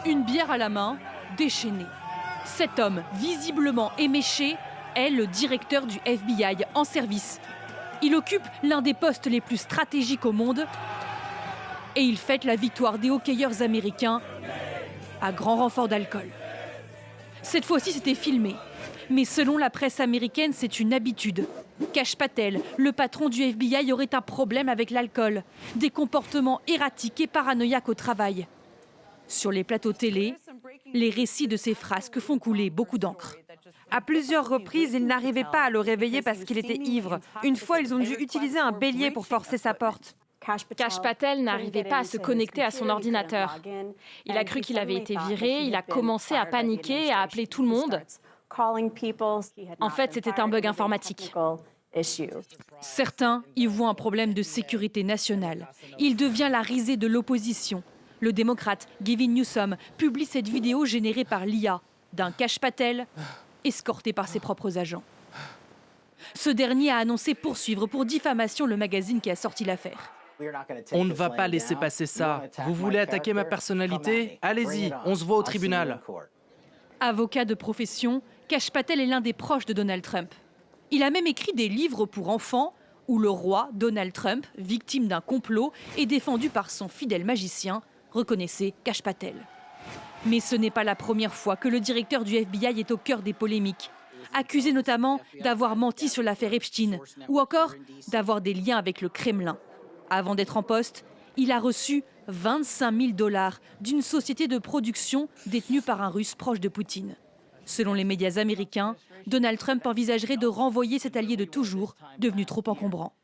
une bière à la main, déchaîné. Cet homme, visiblement éméché, est le directeur du FBI en service. Il occupe l'un des postes les plus stratégiques au monde et il fête la victoire des hockeyeurs américains à grand renfort d'alcool. Cette fois-ci, c'était filmé. Mais selon la presse américaine, c'est une habitude. Kash Patel, le patron du FBI, aurait un problème avec l'alcool, des comportements erratiques et paranoïaques au travail. Sur les plateaux télé, les récits de ces frasques font couler beaucoup d'encre. À plusieurs reprises, ils n'arrivaient pas à le réveiller parce qu'il était ivre. Une fois, ils ont dû utiliser un bélier pour forcer sa porte. Kash Patel n'arrivait pas à se connecter à son ordinateur. Il a cru qu'il avait été viré, il a commencé à paniquer et à appeler tout le monde. En fait, c'était un bug informatique. Certains y voient un problème de sécurité nationale. Il devient la risée de l'opposition. Le démocrate Gavin Newsom publie cette vidéo générée par l'IA d'un Kash Patel escorté par ses propres agents. Ce dernier a annoncé poursuivre pour diffamation le magazine qui a sorti l'affaire. On ne va pas laisser passer ça. Vous voulez attaquer ma personnalité? Allez-y, on se voit au tribunal. Avocat de profession, Kash Patel est l'un des proches de Donald Trump. Il a même écrit des livres pour enfants où le roi Donald Trump, victime d'un complot, est défendu par son fidèle magicien, reconnaissez Kash Patel. Mais ce n'est pas la première fois que le directeur du FBI est au cœur des polémiques, accusé notamment d'avoir menti sur l'affaire Epstein ou encore d'avoir des liens avec le Kremlin. Avant d'être en poste, il a reçu 25 000 $ d'une société de production détenue par un Russe proche de Poutine. Selon les médias américains, Donald Trump envisagerait de renvoyer cet allié de toujours, devenu trop encombrant.